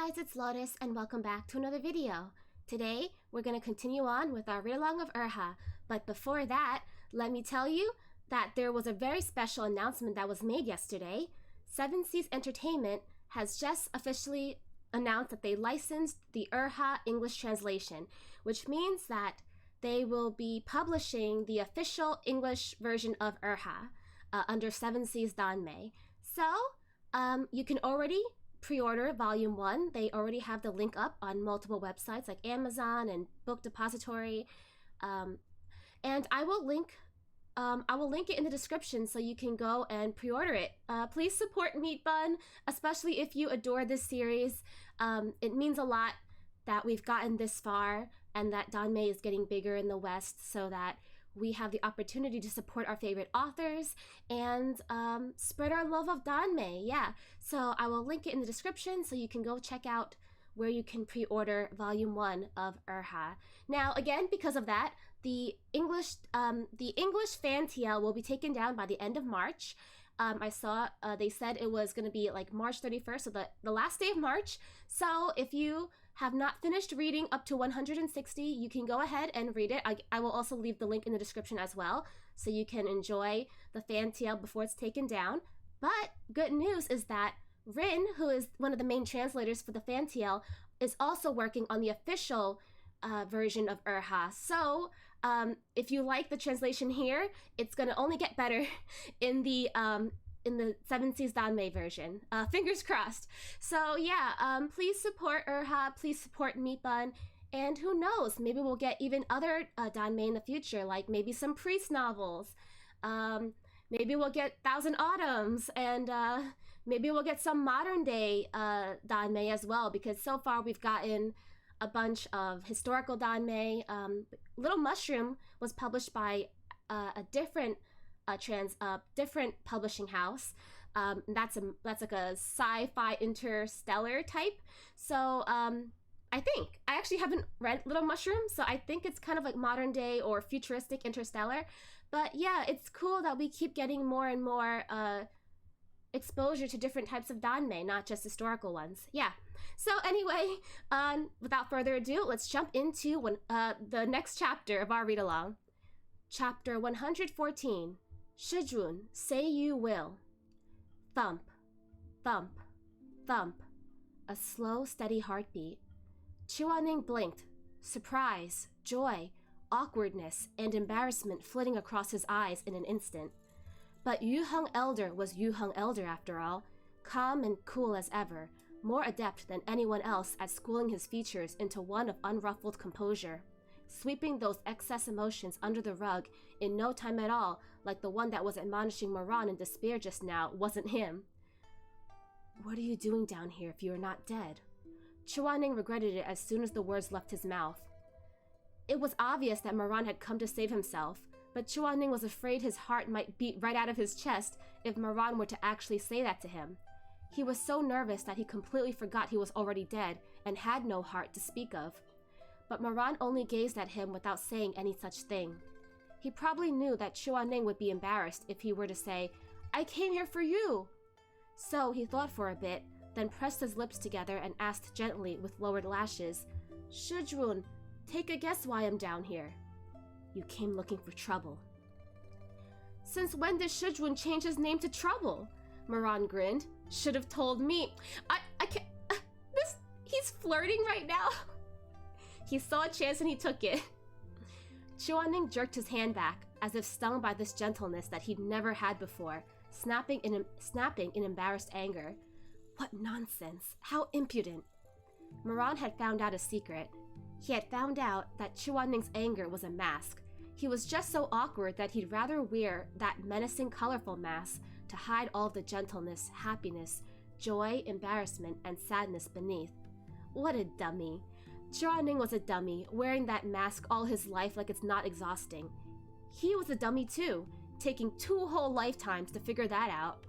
guys, it's Lotus and welcome back to another video. Today, we're going to continue on with our read-along of Erha, but before that, let me tell you that there was a very special announcement that was made yesterday. Seven Seas Entertainment has just officially announced that they licensed the Erha English translation, which means that they will be publishing the official English version of Erha under Seven Seas Danmei. So, you can already pre-order volume 1. They already have the link up on multiple websites like Amazon and Book Depository. And I will link it in the description so you can go and pre-order it. Please support Meatbun, especially if you adore this series. It means a lot that we've gotten this far and that Danmei is getting bigger in the West so that we have the opportunity to support our favorite authors and spread our love of Danmei. Yeah, so I will link it in the description so you can go check out where you can pre-order volume 1 of Erha. Now, again, because of that, the English fan TL will be taken down by the end of March. I saw they said it was going to be like March 31st, so the last day of March. So if you have not finished reading up to 160, you can go ahead and read it. I will also leave the link in the description as well, so you can enjoy the fan TL before it's taken down. But good news is that Rynn, who is one of the main translators for the fan TL, is also working on the official version of Erha. So if you like the translation here, it's going to only get better in the Seven Seas Danmei version. Fingers crossed. So yeah, please support Erha, please support Meatbun, and who knows, maybe we'll get even other Danmei in the future, like maybe some priest novels. Maybe we'll get Thousand Autumns, and maybe we'll get some modern day Danmei as well, because so far we've gotten a bunch of historical Danmei. Little Mushroom was published by a different different publishing house. That's like a sci-fi interstellar type. So I actually haven't read Little Mushroom, so I think it's kind of like modern day or futuristic interstellar. But yeah, it's cool that we keep getting more and more exposure to different types of Danmei, not just historical ones. Yeah. So anyway, without further ado, let's jump into the next chapter of our read-along. Chapter 114, Shizun, Say You Will. Thump, thump, thump. A slow, steady heartbeat. Chuaning blinked, surprise, joy, awkwardness, and embarrassment flitting across his eyes in an instant. But Yu Heng Elder was Yu Heng Elder after all, calm and cool as ever, more adept than anyone else at schooling his features into one of unruffled composure, sweeping those excess emotions under the rug in no time at all, like the one that was admonishing Moran in despair just now wasn't him. What are you doing down here if you are not dead? Chuaning regretted it as soon as the words left his mouth. It was obvious that Moran had come to save himself, but Chuaning was afraid his heart might beat right out of his chest if Moran were to actually say that to him. He was so nervous that he completely forgot he was already dead and had no heart to speak of. But Moran only gazed at him without saying any such thing. He probably knew that Chuaning would be embarrassed if he were to say, "I came here for you!" So he thought for a bit, then pressed his lips together and asked gently with lowered lashes, "Shizun, take a guess why I'm down here." "You came looking for trouble." "Since when did Shizun change his name to Trouble?" Moran grinned. "Should have told me. I can't. He's flirting right now." He saw a chance and he took it. Chuaning jerked his hand back, as if stung by this gentleness that he'd never had before, snapping in embarrassed anger. What nonsense! How impudent! Moran had found out a secret. He had found out that Chuaning's anger was a mask. He was just so awkward that he'd rather wear that menacing, colorful mask to hide all the gentleness, happiness, joy, embarrassment, and sadness beneath. What a dummy. Chuaning was a dummy, wearing that mask all his life like it's not exhausting. He was a dummy too, taking 2 whole lifetimes to figure that out.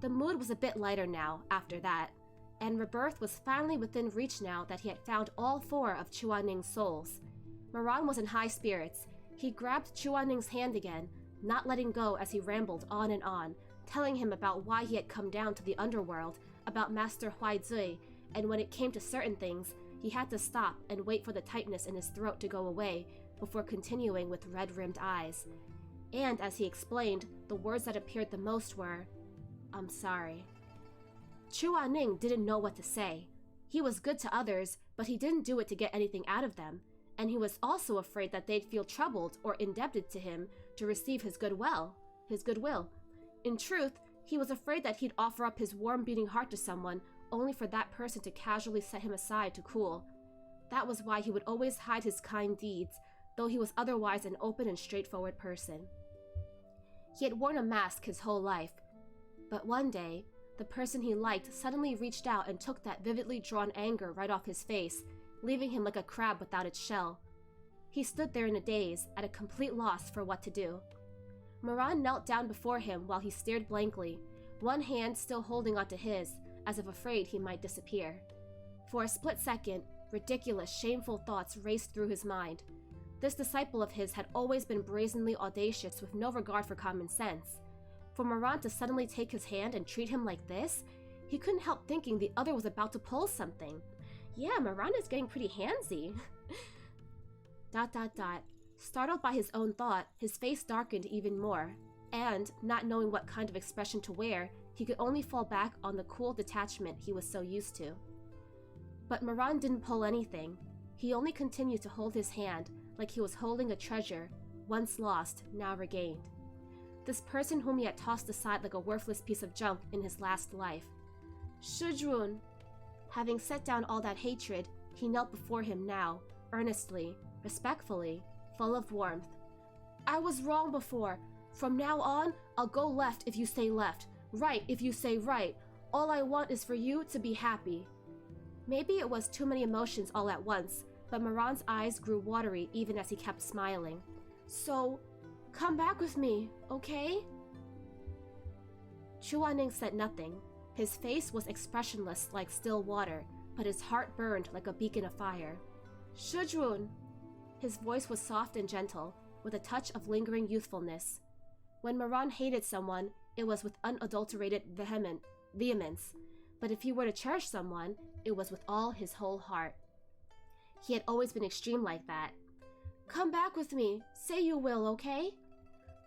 The mood was a bit lighter now, after that, and rebirth was finally within reach now that he had found all 4 of Chuaning's souls. Moran was in high spirits. He grabbed Chuaning's hand again, not letting go as he rambled on, telling him about why he had come down to the underworld, about Master Huaizui, and when it came to certain things, he had to stop and wait for the tightness in his throat to go away before continuing with red-rimmed eyes. And as he explained, the words that appeared the most were, "I'm sorry." Chuaning didn't know what to say. He was good to others, but he didn't do it to get anything out of them, and he was also afraid that they'd feel troubled or indebted to him to receive his goodwill. In truth, he was afraid that he'd offer up his warm beating heart to someone only for that person to casually set him aside to cool. That was why he would always hide his kind deeds, though he was otherwise an open and straightforward person. He had worn a mask his whole life, but one day, the person he liked suddenly reached out and took that vividly drawn anger right off his face, leaving him like a crab without its shell. He stood there in a daze, at a complete loss for what to do. Moran knelt down before him while he stared blankly, one hand still holding onto his, as if afraid he might disappear. For a split second, ridiculous, shameful thoughts raced through his mind. This disciple of his had always been brazenly audacious with no regard for common sense. For Moran to suddenly take his hand and treat him like this, he couldn't help thinking the other was about to pull something. Yeah, Moran is getting pretty handsy. ... Startled by his own thought, his face darkened even more, and, not knowing what kind of expression to wear, he could only fall back on the cool detachment he was so used to. But Moran didn't pull anything. He only continued to hold his hand like he was holding a treasure, once lost, now regained. This person whom he had tossed aside like a worthless piece of junk in his last life. Shizun! Having set down all that hatred, he knelt before him now, earnestly, respectfully, full of warmth. I was wrong before. From now on, I'll go left if you say left, right if you say right. All I want is for you to be happy. Maybe it was too many emotions all at once, but Moran's eyes grew watery even as he kept smiling. So, come back with me, okay? Chuaning said nothing. His face was expressionless like still water, but his heart burned like a beacon of fire. Shizun! His voice was soft and gentle, with a touch of lingering youthfulness. When Moran hated someone, it was with unadulterated vehemence, but if he were to cherish someone, it was with all his whole heart. He had always been extreme like that. Come back with me. Say you will, okay?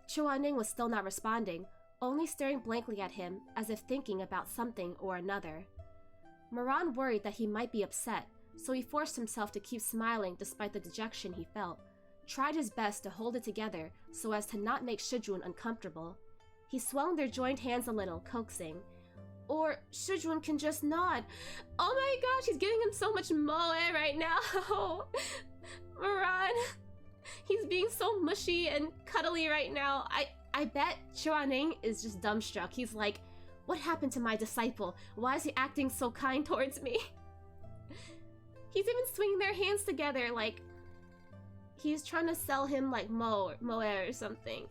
Chuaning was still not responding, only staring blankly at him as if thinking about something or another. Moran worried that he might be upset, so he forced himself to keep smiling despite the dejection he felt, tried his best to hold it together so as to not make Shizun uncomfortable. He swung their joined hands a little, coaxing. Or Shizun can just nod. Oh my gosh, he's giving him so much moe right now. Moran, he's being so mushy and cuddly right now. I bet Chuaning is just dumbstruck. He's like, what happened to my disciple? Why is he acting so kind towards me? He's even swinging their hands together like he's trying to sell him like moe or something. ...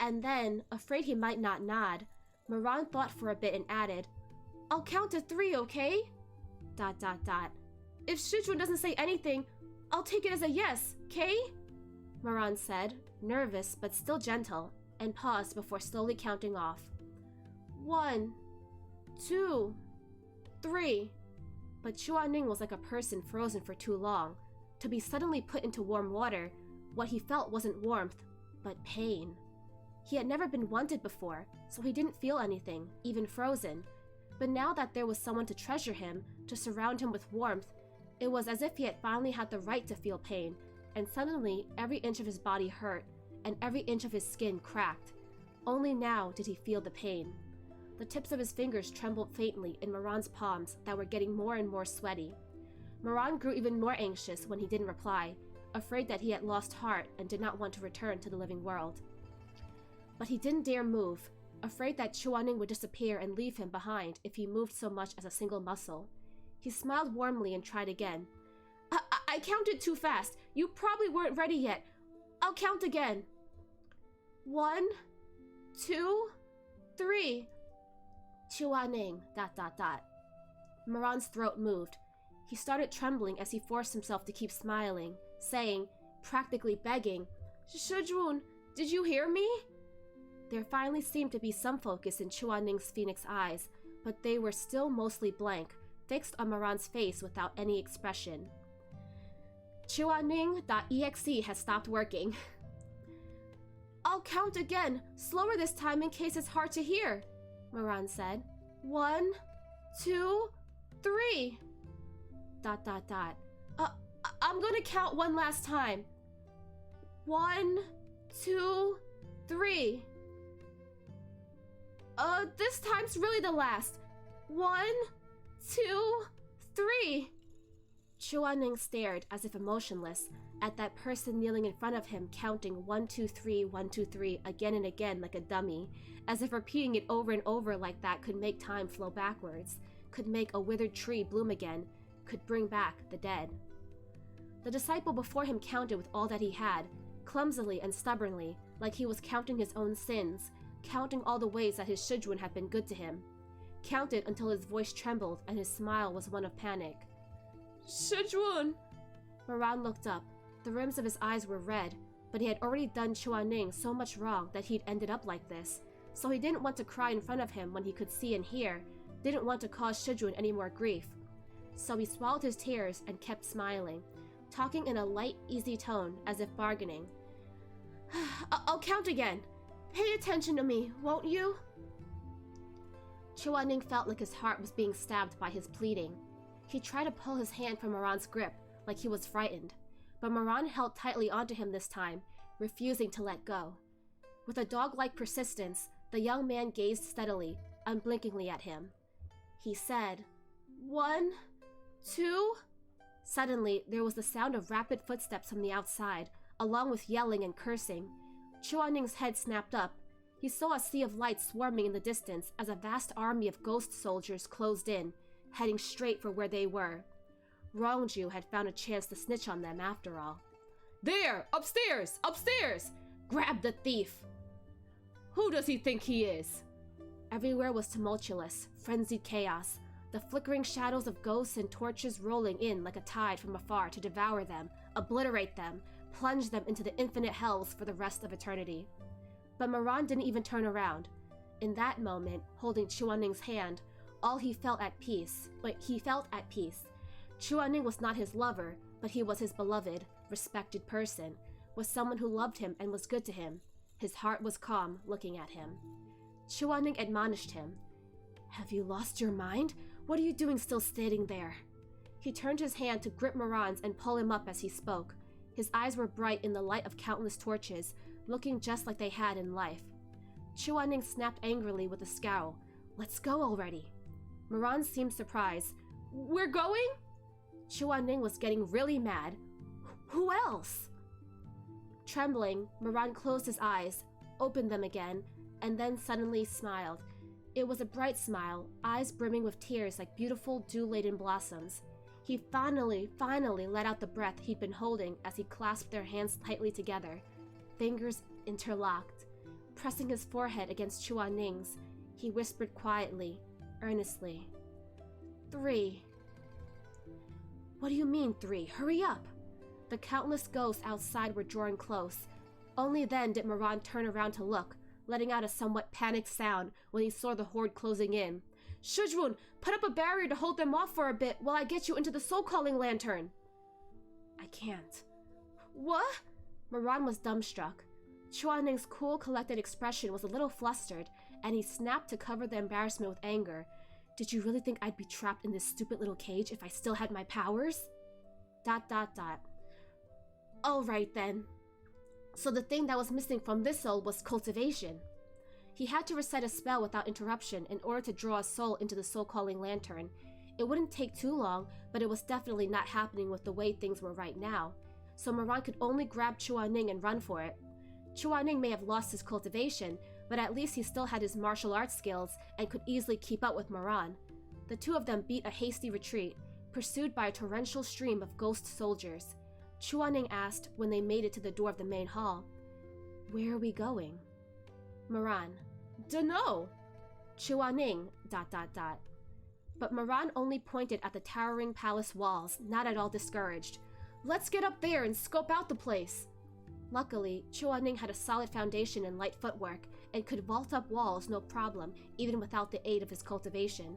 And then, afraid he might not nod, Moran thought for a bit and added, I'll count to 3, okay? ... If Shizun doesn't say anything, I'll take it as a yes, okay? Moran said, nervous but still gentle, and paused before slowly counting off. 1, 2, 3. But Chuaning was like a person frozen for too long. To be suddenly put into warm water, what he felt wasn't warmth, but pain. He had never been wanted before, so he didn't feel anything, even frozen. But now that there was someone to treasure him, to surround him with warmth, it was as if he had finally had the right to feel pain, and suddenly every inch of his body hurt, and every inch of his skin cracked. Only now did he feel the pain. The tips of his fingers trembled faintly in Moran's palms that were getting more and more sweaty. Moran grew even more anxious when he didn't reply, afraid that he had lost heart and did not want to return to the living world. But he didn't dare move, afraid that Chuaning would disappear and leave him behind if he moved so much as a single muscle. He smiled warmly and tried again. I counted too fast. You probably weren't ready yet. I'll count again. 1, 2, 3. Chuaning, ... Moran's throat moved. He started trembling as he forced himself to keep smiling, saying, practically begging, Shizun, did you hear me? There finally seemed to be some focus in Chuaning's phoenix eyes, but they were still mostly blank, fixed on Moran's face without any expression. Chuaning.exe has stopped working. I'll count again, slower this time in case it's hard to hear, Moran said. 1, 2, 3. ... I'm gonna count one last time. 1, 2, 3. This time's really the last. 1, 2, 3. Chuaning stared, as if emotionless, at that person kneeling in front of him, counting 1, 2, 3, 1, 2, 3 again and again like a dummy, as if repeating it over and over like that could make time flow backwards, could make a withered tree bloom again, could bring back the dead. The disciple before him counted with all that he had, clumsily and stubbornly, like he was counting his own sins, counting all the ways that his Shizun had been good to him. Counted until his voice trembled and his smile was one of panic. Shizun! Moran looked up. The rims of his eyes were red, but he had already done Chuaning so much wrong that he'd ended up like this, so he didn't want to cry in front of him when he could see and hear, didn't want to cause Shizun any more grief. So he swallowed his tears and kept smiling, talking in a light, easy tone, as if bargaining. I'll count again. Pay attention to me, won't you? Chuaning felt like his heart was being stabbed by his pleading. He tried to pull his hand from Moran's grip, like he was frightened, but Moran held tightly onto him this time, refusing to let go. With a dog-like persistence, the young man gazed steadily, unblinkingly at him. He said, 1, 2... Suddenly, there was the sound of rapid footsteps from the outside, along with yelling and cursing. Chuaning's head snapped up. He saw a sea of lights swarming in the distance as a vast army of ghost soldiers closed in, heading straight for where they were. Rongju had found a chance to snitch on them after all. There! Upstairs! Upstairs! Grab the thief! Who does he think he is? Everywhere was tumultuous, frenzied chaos, the flickering shadows of ghosts and torches rolling in like a tide from afar to devour them, obliterate them, plunge them into the infinite hells for the rest of eternity. But Moran didn't even turn around. In that moment, holding Chuaning's hand, he felt at peace. Chuaning was not his lover, but he was his beloved, respected person, was someone who loved him and was good to him. His heart was calm, looking at him. Chuaning admonished him. Have you lost your mind? What are you doing still standing there? He turned his hand to grip Moran's and pull him up as he spoke. His eyes were bright in the light of countless torches, looking just like they had in life. Chuaning snapped angrily with a scowl. Let's go already. Moran seemed surprised. We're going? Chuaning was getting really mad. Who else? Trembling, Moran closed his eyes, opened them again, and then suddenly smiled. It was a bright smile, eyes brimming with tears like beautiful dew-laden blossoms. He finally let out the breath he'd been holding as he clasped their hands tightly together, fingers interlocked. Pressing his forehead against Chuaning's, he whispered quietly, earnestly, 3. What do you mean 3? Hurry up! The countless ghosts outside were drawing close. Only then did Moran turn around to look, letting out a somewhat panicked sound when he saw the horde closing in. Shizun, put up a barrier to hold them off for a bit while I get you into the soul-calling lantern. I can't. What? Moran was dumbstruck. Chuaning's cool, collected expression was a little flustered, and he snapped to cover the embarrassment with anger. Did you really think I'd be trapped in this stupid little cage if I still had my powers? ... All right then. So the thing that was missing from this soul was cultivation. He had to reset a spell without interruption in order to draw a soul into the soul-calling lantern. It wouldn't take too long, but it was definitely not happening with the way things were right now. So Moran could only grab Chuaning and run for it. Chuaning may have lost his cultivation, but at least he still had his martial arts skills and could easily keep up with Moran. The two of them beat a hasty retreat, pursued by a torrential stream of ghost soldiers. Chuaning asked when they made it to the door of the main hall, Where are we going? Moran, Dunno. Chuaning, ... But Moran only pointed at the towering palace walls, not at all discouraged. Let's get up there and scope out the place. Luckily, Chuaning had a solid foundation in light footwork, and could vault up walls no problem, even without the aid of his cultivation.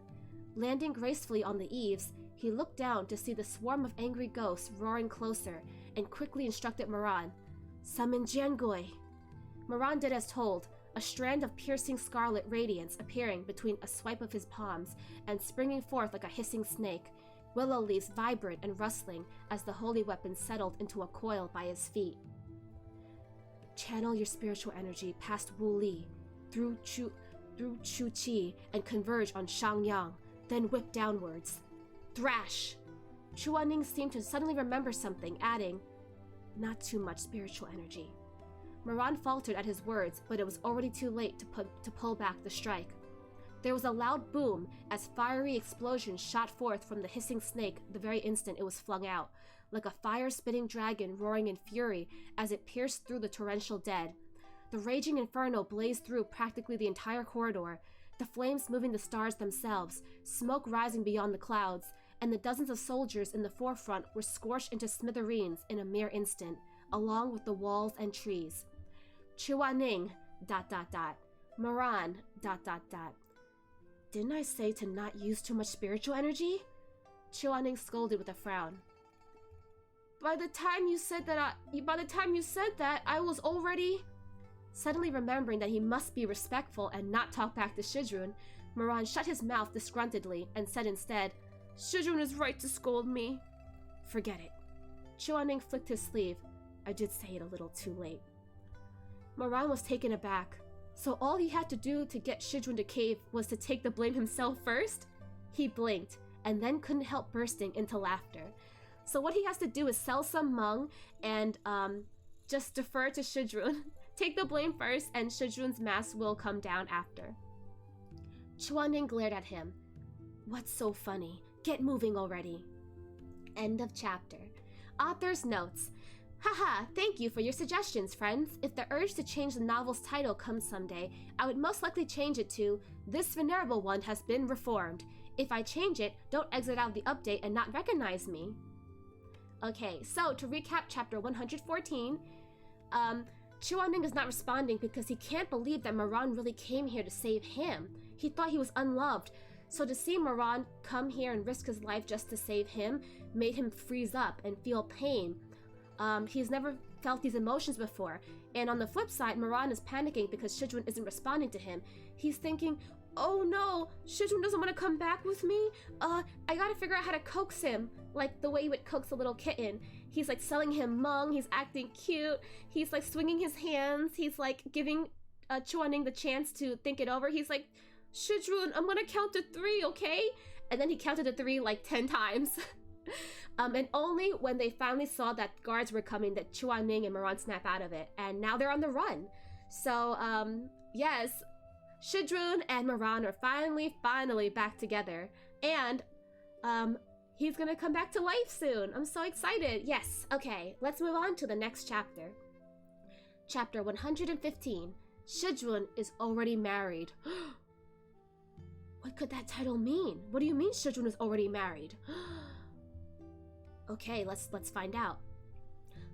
Landing gracefully on the eaves, he looked down to see the swarm of angry ghosts roaring closer, and quickly instructed Moran, "Summon Jiangui." Moran did as told, a strand of piercing scarlet radiance appearing between a swipe of his palms and springing forth like a hissing snake, willow leaves vibrant and rustling as the holy weapon settled into a coil by his feet. Channel your spiritual energy past Wu Li, through Chu Qi, and converge on Xiangyang, then whip downwards. Thrash! Chuaning seemed to suddenly remember something, adding, "Not too much spiritual energy." Moran faltered at his words, but it was already too late to pull back the strike. There was a loud boom as fiery explosions shot forth from the hissing snake the very instant it was flung out, like a fire-spitting dragon roaring in fury as it pierced through the torrential dead. The raging inferno blazed through practically the entire corridor, the flames moving the stars themselves, smoke rising beyond the clouds, and the dozens of soldiers in the forefront were scorched into smithereens in a mere instant, along with the walls and trees. Chuaning, ... Moran, ... Didn't I say to not use too much spiritual energy? Chuaning scolded with a frown. By the time you said that, I was already... Suddenly remembering that he must be respectful and not talk back to Shizun, Moran shut his mouth disgruntledly and said instead, "Shizun is right to scold me." Forget it. Chuaning flicked his sleeve. I did say it a little too late. Moran was taken aback. So all he had to do to get Shizun to cave was to take the blame himself first? He blinked, and then couldn't help bursting into laughter. So what he has to do is sell some mung and just defer to Shizun. Take the blame first, and Shizun's mask will come down after. Chuaning glared at him. What's so funny? Get moving already. End of chapter. Author's notes. Haha, thank you for your suggestions, friends. If the urge to change the novel's title comes someday, I would most likely change it to "This Venerable One Has Been Reformed." If I change it, don't exit out the update and not recognize me. Okay, so to recap chapter 114, Chuaning is not responding because he can't believe that Moran really came here to save him. He thought he was unloved, so to see Moran come here and risk his life just to save him made him freeze up and feel pain. He's never felt these emotions before, and on the flip side, Moran is panicking because Shizun isn't responding to him. He's thinking, oh no, Shizun doesn't want to come back with me? I gotta figure out how to coax him, like the way he would coax a little kitten. He's like selling him mung, he's acting cute, he's like swinging his hands, he's like giving Chuaning the chance to think it over. He's like, Shizun, I'm gonna count to 3, okay? And then he counted to 3 like 10 times. And only when they finally saw that guards were coming that Chuaning and Moran snap out of it, and now they're on the run. So, yes, Shizun and Moran are finally back together, and, he's gonna come back to life soon. I'm so excited. Yes, okay, let's move on to the next chapter. Chapter 115, Shizun is already married. What could that title mean? What do you mean Shizun is already married? Okay, let's find out.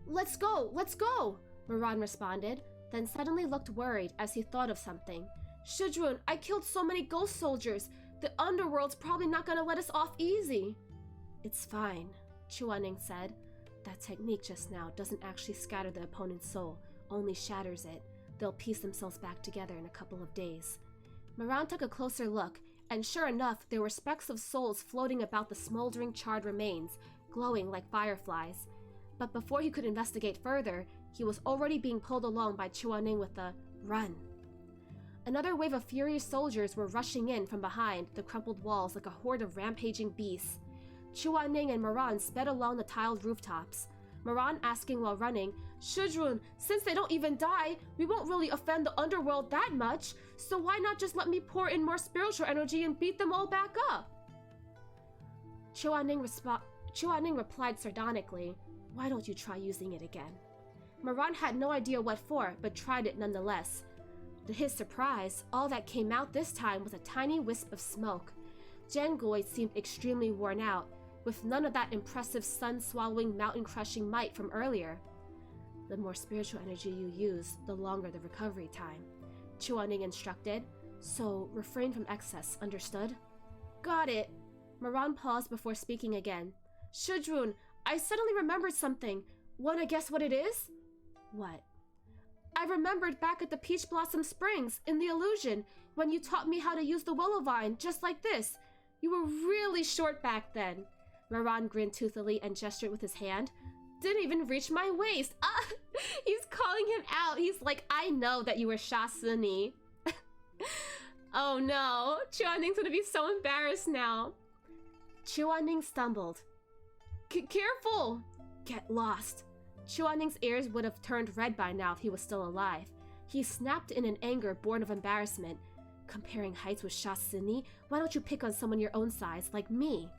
Let's go! Moran responded, then suddenly looked worried as he thought of something. Shizun, I killed so many ghost soldiers. The underworld's probably not gonna let us off easy. It's fine, Chuaning said. That technique just now doesn't actually scatter the opponent's soul, only shatters it. They'll piece themselves back together in a couple of days. Moran took a closer look, and sure enough, there were specks of souls floating about the smoldering, charred remains, glowing like fireflies. But before he could investigate further, he was already being pulled along by Chuaning with a run. Another wave of furious soldiers were rushing in from behind the crumpled walls like a horde of rampaging beasts. Chuaning and Moran sped along the tiled rooftops. Moran asking while running, Shizun, since they don't even die, we won't really offend the underworld that much, so why not just let me pour in more spiritual energy and beat them all back up? Chuaning replied sardonically, why don't you try using it again? Moran had no idea what for, but tried it nonetheless. To his surprise, all that came out this time was a tiny wisp of smoke. Jiangui seemed extremely worn out, with none of that impressive sun-swallowing, mountain-crushing might from earlier. The more spiritual energy you use, the longer the recovery time. Chuaning instructed. So, refrain from excess, understood? Got it. Moran paused before speaking again. Shizun, I suddenly remembered something. Wanna guess what it is? What? I remembered back at the Peach Blossom Springs, in the illusion, when you taught me how to use the willow vine, just like this. You were really short back then. Moran grinned toothily and gestured with his hand. Didn't even reach my waist. He's calling him out. He's like, I know that you were Shasuni. Oh no, Chuaning's gonna be so embarrassed now. Chuaning stumbled. Careful! Get lost. Chuaning's ears would have turned red by now if he was still alive. He snapped in an anger born of embarrassment. Comparing heights with Shasuni, why don't you pick on someone your own size, like me?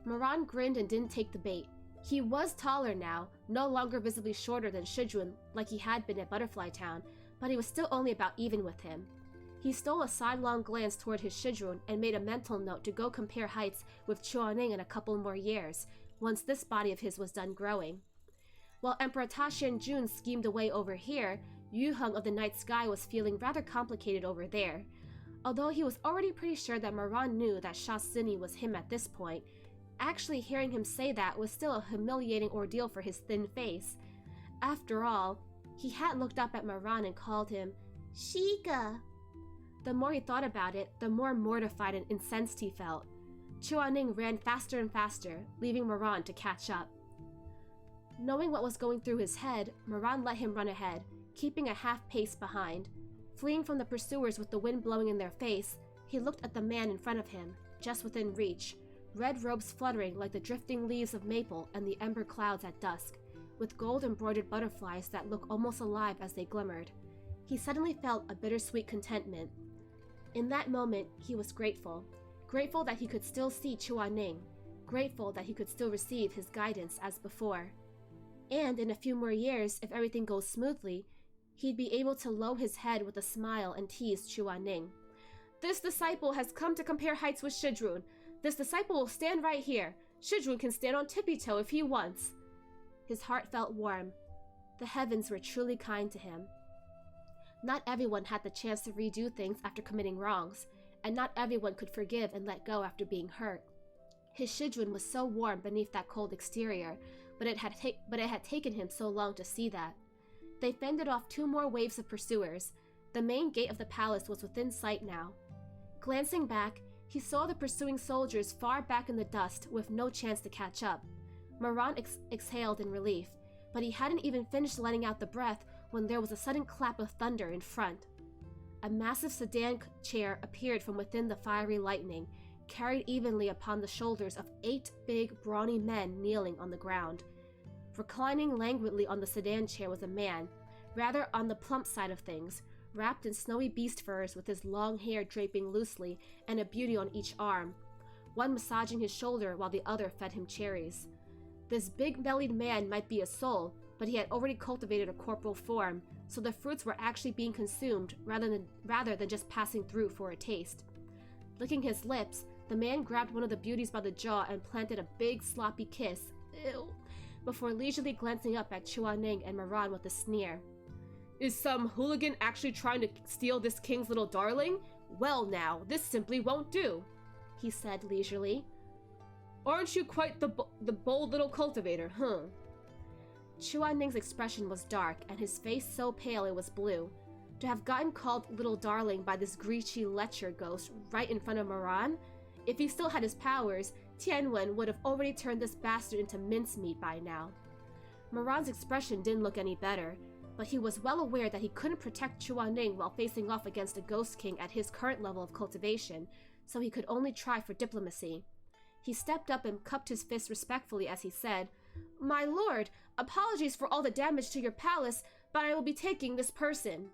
Moran grinned and didn't take the bait. He was taller now, no longer visibly shorter than Shizun like he had been at Butterfly Town, but he was still only about even with him. He stole a sidelong glance toward his Shizun and made a mental note to go compare heights with Chuaning in a couple more years, once this body of his was done growing. While Emperor Taxian Jun schemed away over here, Yu Heng of the Night Sky was feeling rather complicated over there. Although he was already pretty sure that Moran knew that Shasuni was him at this point, actually hearing him say that was still a humiliating ordeal for his thin face. After all, he had looked up at Moran and called him Suika. The more he thought about it, the more mortified and incensed he felt. Chuaning ran faster and faster, leaving Moran to catch up. Knowing what was going through his head, Moran let him run ahead, keeping a half pace behind. Fleeing from the pursuers with the wind blowing in their face, he looked at the man in front of him, just within reach, red robes fluttering like the drifting leaves of maple and the ember clouds at dusk, with gold-embroidered butterflies that look almost alive as they glimmered. He suddenly felt a bittersweet contentment. In that moment, he was grateful. Grateful that he could still see Chuaning. Grateful that he could still receive his guidance as before. And in a few more years, if everything goes smoothly, he'd be able to low his head with a smile and tease Chuaning. This disciple has come to compare heights with Shizun. This disciple will stand right here. Shizun can stand on tippy-toe if he wants. His heart felt warm. The heavens were truly kind to him. Not everyone had the chance to redo things after committing wrongs, and not everyone could forgive and let go after being hurt. His Shizun was so warm beneath that cold exterior, but it had taken him so long to see that. They fended off 2 more waves of pursuers. The main gate of the palace was within sight now. Glancing back, he saw the pursuing soldiers far back in the dust with no chance to catch up. Moran exhaled in relief, but he hadn't even finished letting out the breath when there was a sudden clap of thunder in front. A massive sedan chair appeared from within the fiery lightning, carried evenly upon the shoulders of 8 big, brawny men kneeling on the ground. Reclining languidly on the sedan chair was a man, rather on the plump side of things, wrapped in snowy beast furs with his long hair draping loosely and a beauty on each arm, one massaging his shoulder while the other fed him cherries. This big-bellied man might be a soul, but he had already cultivated a corporal form, so the fruits were actually being consumed rather than just passing through for a taste. Licking his lips, the man grabbed one of the beauties by the jaw and planted a big sloppy kiss, ew, before leisurely glancing up at Chuaning and Moran with a sneer. Is some hooligan actually trying to steal this king's little darling? Well now, this simply won't do, he said leisurely. Aren't you quite the bold little cultivator, huh? Chuaning's expression was dark, and his face so pale it was blue. To have gotten called little darling by this greasy lecher ghost right in front of Moran? If he still had his powers, Tianwen would have already turned this bastard into mincemeat by now. Moran's expression didn't look any better, but he was well aware that he couldn't protect Chuaning while facing off against a ghost king at his current level of cultivation, so he could only try for diplomacy. He stepped up and cupped his fist respectfully as he said, My lord, apologies for all the damage to your palace, but I will be taking this person.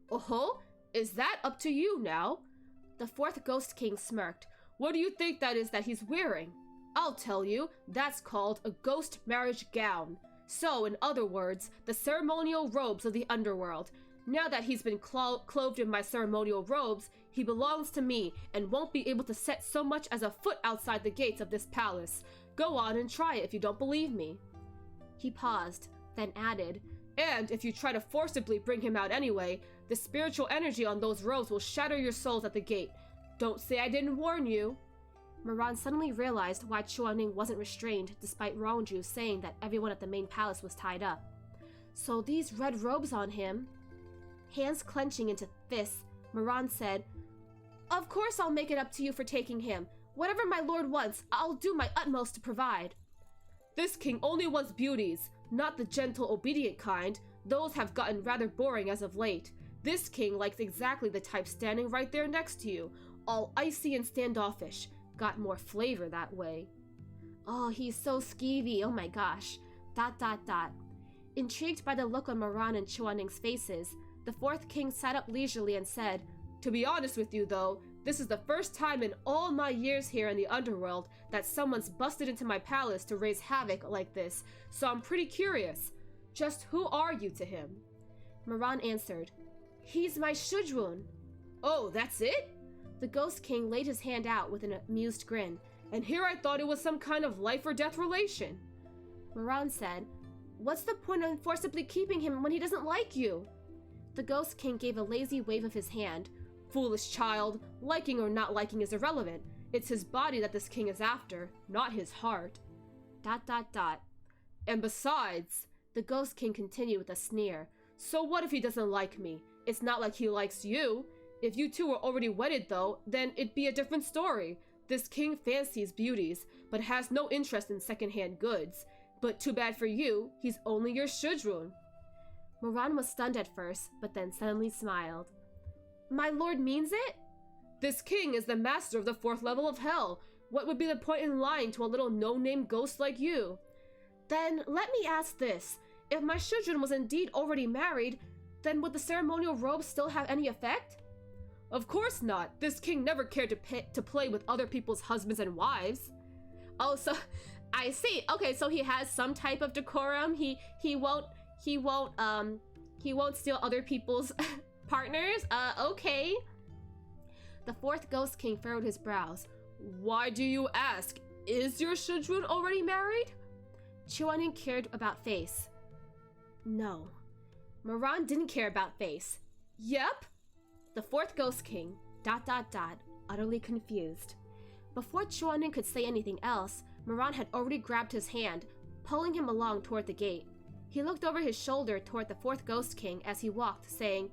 Oh-ho, is that up to you now? The 4th Ghost King smirked. What do you think that is that he's wearing? I'll tell you, that's called a ghost marriage gown. So, in other words, the ceremonial robes of the underworld. Now that he's been clothed in my ceremonial robes, he belongs to me and won't be able to set so much as a foot outside the gates of this palace. Go on and try it if you don't believe me. He paused, then added, And if you try to forcibly bring him out anyway, the spiritual energy on those robes will shatter your souls at the gate. Don't say I didn't warn you. Moran suddenly realized why Chuaning wasn't restrained despite Rongju saying that everyone at the main palace was tied up. So these red robes on him... Hands clenching into fists, Moran said, "Of course I'll make it up to you for taking him. Whatever my lord wants, I'll do my utmost to provide." This king only wants beauties, not the gentle, obedient kind. Those have gotten rather boring as of late. This king likes exactly the type standing right there next to you, all icy and standoffish. Got more flavor that way. Oh, he's so skeevy, oh my gosh. ... Intrigued by the look on Moran and Chuaning's faces, the fourth king sat up leisurely and said, "To be honest with you though, this is the first time in all my years here in the underworld that someone's busted into my palace to raise havoc like this, so I'm pretty curious. Just who are you to him?" Moran answered, "He's my Shizun." "Oh, that's it?" The Ghost King laid his hand out with an amused grin. "And here I thought it was some kind of life or death relation." Moran said, "What's the point of forcibly keeping him when he doesn't like you?" The Ghost King gave a lazy wave of his hand. "Foolish child, liking or not liking is irrelevant. It's his body that this king is after, not his heart." ... "And besides," the Ghost King continued with a sneer, "so what if he doesn't like me? It's not like he likes you. If you two were already wedded though, then it'd be a different story. This king fancies beauties, but has no interest in secondhand goods. But too bad for you, he's only your Shizun." Moran was stunned at first, but then suddenly smiled. "My lord means it?" "This king is the master of the 4th level of hell. What would be the point in lying to a little no-name ghost like you?" "Then let me ask this. If my Shizun was indeed already married, then would the ceremonial robes still have any effect?" "Of course not. This king never cared to play with other people's husbands and wives." "Oh, so I see. Okay, so he has some type of decorum. He won't steal other people's partners. Okay." The fourth Ghost King furrowed his brows. "Why do you ask? Is your Shizun already married?" Chuaning cared about face. No. Moran didn't care about face. "Yep." The fourth Ghost King, ... utterly confused. Before Chuaning could say anything else, Moran had already grabbed his hand, pulling him along toward the gate. He looked over his shoulder toward the fourth Ghost King as he walked, saying,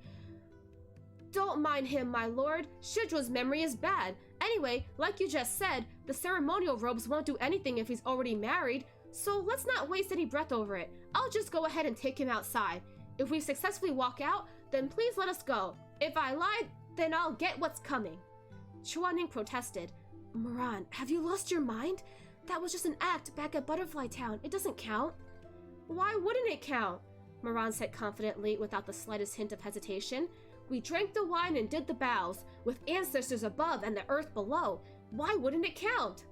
"Don't mind him, my lord. Shizun's memory is bad. Anyway, like you just said, the ceremonial robes won't do anything if he's already married, so let's not waste any breath over it. I'll just go ahead and take him outside. If we successfully walk out, then please let us go. If I lied, then I'll get what's coming." Chuaning protested. "Moran, have you lost your mind? That was just an act back at Butterfly Town. It doesn't count." "Why wouldn't it count?" Moran said confidently without the slightest hint of hesitation. "We drank the wine and did the vows, with ancestors above and the earth below. Why wouldn't it count?"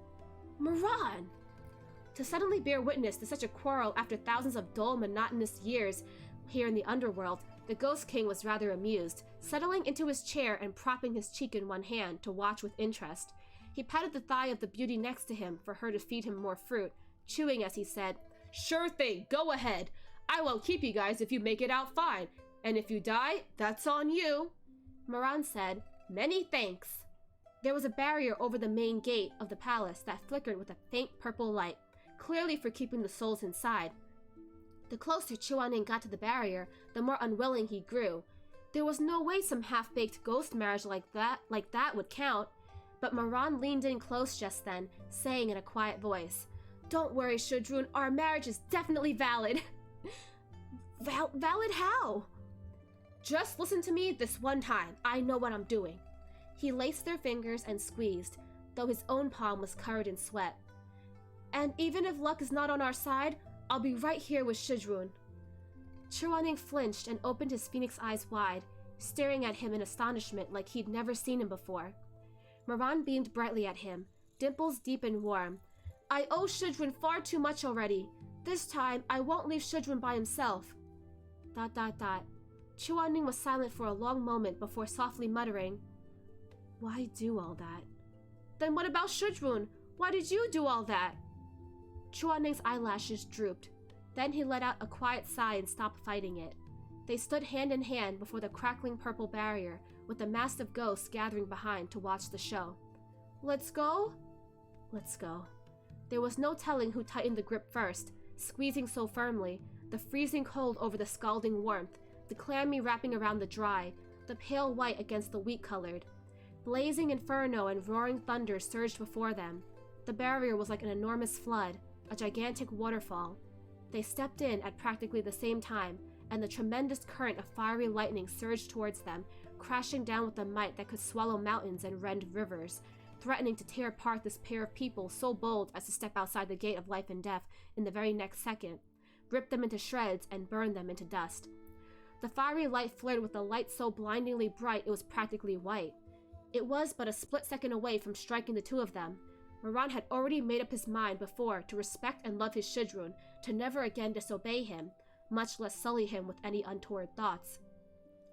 "Moran!" To suddenly bear witness to such a quarrel after thousands of dull, monotonous years here in the underworld, the Ghost King was rather amused, settling into his chair and propping his cheek in one hand to watch with interest. He patted the thigh of the beauty next to him for her to feed him more fruit, chewing as he said, "Sure thing, go ahead. I won't keep you guys if you make it out fine. And if you die, that's on you." Moran said, "Many thanks." There was a barrier over the main gate of the palace that flickered with a faint purple light, clearly for keeping the souls inside. The closer Chuaning got to the barrier, the more unwilling he grew. There was no way some half-baked ghost marriage like that would count. But Moran leaned in close just then, saying in a quiet voice, "Don't worry, Shizun, our marriage is definitely valid." Valid how?" "Just listen to me this one time. I know what I'm doing." He laced their fingers and squeezed, though his own palm was covered in sweat. "And even if luck is not on our side, I'll be right here with Shizun." Chuaning flinched and opened his phoenix eyes wide, staring at him in astonishment like he'd never seen him before. Moran beamed brightly at him, dimples deep and warm. "I owe Shizun far too much already. This time, I won't leave Shizun by himself." ... Chuaning was silent for a long moment before softly muttering, "Why do all that?" "Then what about Shizun? Why did you do all that?" Chuaning's eyelashes drooped. Then he let out a quiet sigh and stopped fighting it. They stood hand in hand before the crackling purple barrier, with the massive ghosts gathering behind to watch the show. Let's go? Let's go. There was no telling who tightened the grip first, squeezing so firmly, the freezing cold over the scalding warmth, the clammy wrapping around the dry, the pale white against the wheat-colored. Blazing inferno and roaring thunder surged before them. The barrier was like an enormous flood, a gigantic waterfall. They stepped in at practically the same time, and the tremendous current of fiery lightning surged towards them, crashing down with a might that could swallow mountains and rend rivers, threatening to tear apart this pair of people so bold as to step outside the gate of life and death in the very next second, rip them into shreds and burn them into dust. The fiery light flared with a light so blindingly bright it was practically white. It was but a split second away from striking the two of them. Rynn had already made up his mind before to respect and love his Shizun, to never again disobey him, much less sully him with any untoward thoughts.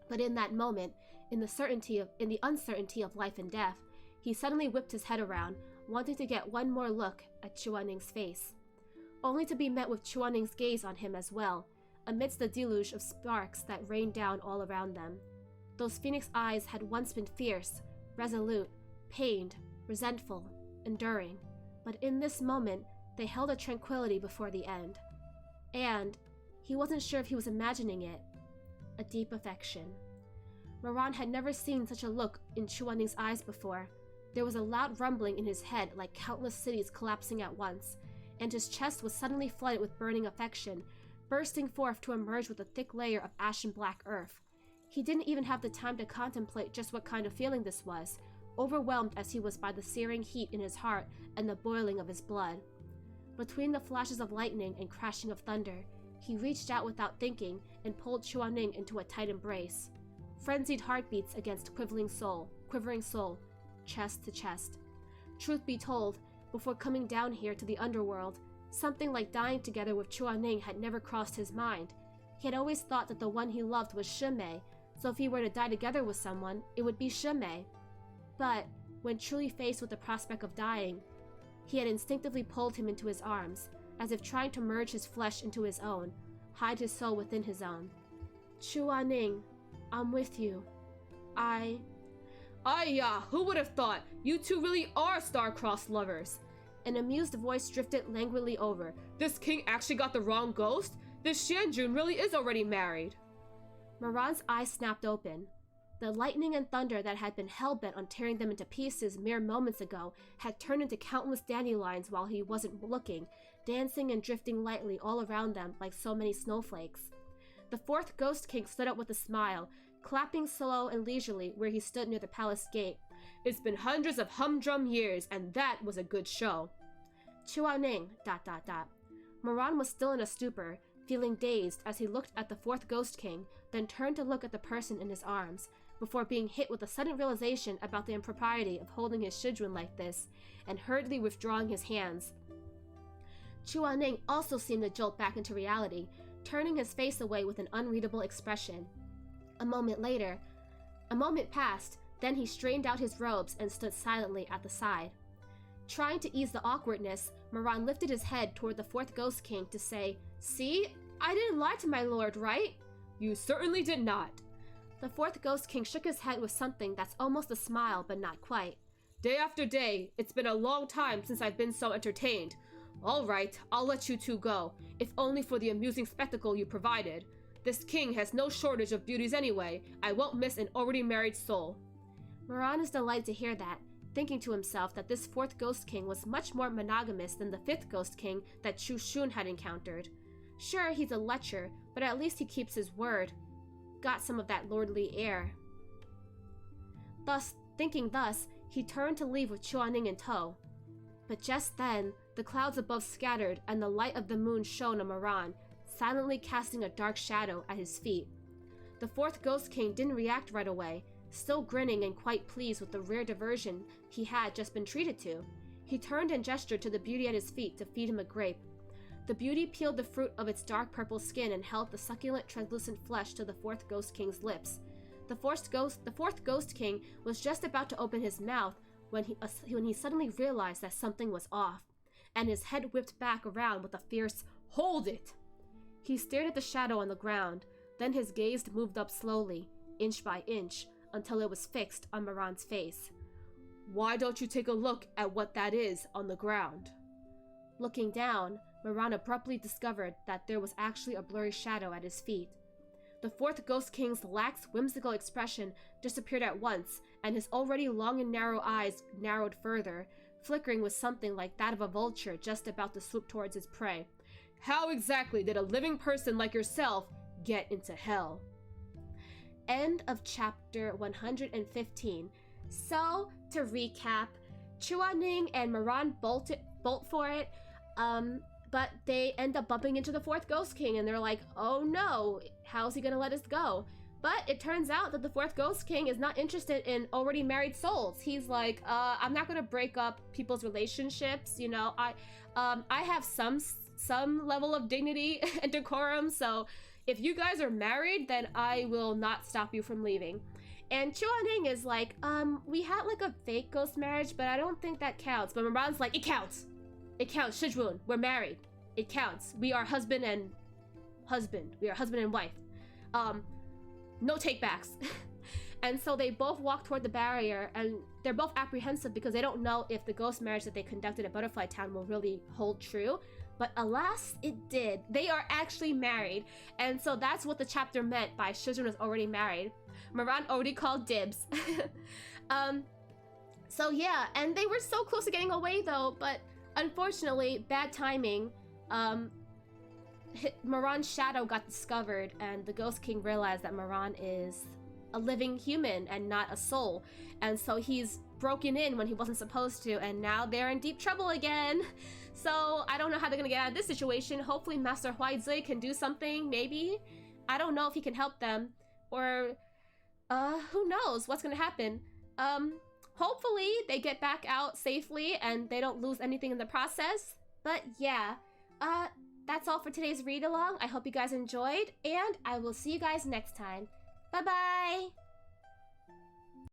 But in that moment, in the uncertainty of life and death, he suddenly whipped his head around, wanting to get one more look at Chuaning's face, only to be met with Chuaning's gaze on him as well, amidst the deluge of sparks that rained down all around them. Those phoenix eyes had once been fierce, resolute, pained, resentful, enduring, but in this moment they held a tranquility before the end. And he wasn't sure if he was imagining it. A deep affection. Rynn had never seen such a look in Chuaning's eyes before. There was a loud rumbling in his head like countless cities collapsing at once, and his chest was suddenly flooded with burning affection, bursting forth to emerge with a thick layer of ashen black earth. He didn't even have the time to contemplate just what kind of feeling this was, overwhelmed as he was by the searing heat in his heart and the boiling of his blood. Between the flashes of lightning and crashing of thunder, he reached out without thinking and pulled Chuaning into a tight embrace. Frenzied heartbeats against quivering soul, chest to chest. Truth be told, before coming down here to the underworld, something like dying together with Chuaning had never crossed his mind. He had always thought that the one he loved was Shimei, so if he were to die together with someone, it would be Shimei. But when truly faced with the prospect of dying, he had instinctively pulled him into his arms, as if trying to merge his flesh into his own, hide his soul within his own. Chuaning, I'm with you. Ayah, who would have thought? You two really are star-crossed lovers. An amused voice drifted languidly over. This king actually got the wrong ghost? This Xianjun really is already married. Ryn's eyes snapped open. The lightning and thunder that had been hell-bent on tearing them into pieces mere moments ago had turned into countless dandelions while he wasn't looking, dancing and drifting lightly all around them like so many snowflakes. The fourth Ghost King stood up with a smile, clapping slow and leisurely where he stood near the palace gate. It's been hundreds of humdrum years, and that was a good show. Chuaning, ... Rynn was still in a stupor, feeling dazed as he looked at the fourth Ghost King, then turned to look at the person in his arms, before being hit with a sudden realization about the impropriety of holding his Shizun like this, and hurriedly withdrawing his hands. Chuaning also seemed to jolt back into reality, turning his face away with an unreadable expression. A moment passed, then he straightened out his robes and stood silently at the side. Trying to ease the awkwardness, Rynn lifted his head toward the fourth Ghost King to say, "See? I didn't lie to my lord, right?" You certainly did not. The fourth Ghost King shook his head with something that's almost a smile, but not quite. Day after day, it's been a long time since I've been so entertained. All right, I'll let you two go, if only for the amusing spectacle you provided. This king has no shortage of beauties anyway. I won't miss an already married soul. Rynn is delighted to hear that, thinking to himself that this fourth Ghost King was much more monogamous than the fifth Ghost King that Chu Shun had encountered. Sure, he's a lecher, but at least he keeps his word. Got some of that lordly air. Thinking thus, he turned to leave with Chuaning in tow. But just then, the clouds above scattered and the light of the moon shone on Rynn, silently casting a dark shadow at his feet. The fourth Ghost King didn't react right away, still grinning and quite pleased with the rare diversion he had just been treated to. He turned and gestured to the beauty at his feet to feed him a grape. The beauty peeled the fruit of its dark purple skin and held the succulent, translucent flesh to the fourth Ghost King's lips. The fourth Ghost King was just about to open his mouth when he suddenly realized that something was off, and his head whipped back around with a fierce, "Hold it!" He stared at the shadow on the ground, then his gaze moved up slowly, inch by inch, until it was fixed on Moran's face. Why don't you take a look at what that is on the ground? Looking down, Moran abruptly discovered that there was actually a blurry shadow at his feet. The fourth Ghost King's lax, whimsical expression disappeared at once, and his already long and narrow eyes narrowed further, flickering with something like that of a vulture just about to swoop towards his prey. How exactly did a living person like yourself get into hell? End of chapter 115. So, to recap, Chuaning and Moran bolt for it, but they end up bumping into the fourth Ghost King, and they're like, oh no, how's he gonna let us go? But it turns out that the fourth Ghost King is not interested in already married souls. He's like, I'm not gonna break up people's relationships, you know, I have some level of dignity and decorum, so if you guys are married, then I will not stop you from leaving. And Chuaning is like, we had like a fake ghost marriage, but I don't think that counts. But Moran's like, it counts. It counts, Shizun, we're married. It counts. We are husband and wife. No takebacks. And so they both walk toward the barrier, and they're both apprehensive because they don't know if the ghost marriage that they conducted at Butterfly Town will really hold true. But alas, it did. They are actually married. And so that's what the chapter meant by Shizun is already married. Moran already called dibs. So yeah, and they were so close to getting away though, but unfortunately, bad timing. Moran's shadow got discovered, and the Ghost King realized that Moran is a living human and not a soul. And so he's broken in when he wasn't supposed to, and now they're in deep trouble again. So I don't know how they're gonna get out of this situation. Hopefully Master Huaizui can do something, maybe. I don't know if he can help them, or who knows what's gonna happen. Hopefully they get back out safely and they don't lose anything in the process. But yeah, that's all for today's read along. I hope you guys enjoyed, and I will see you guys next time. Bye bye!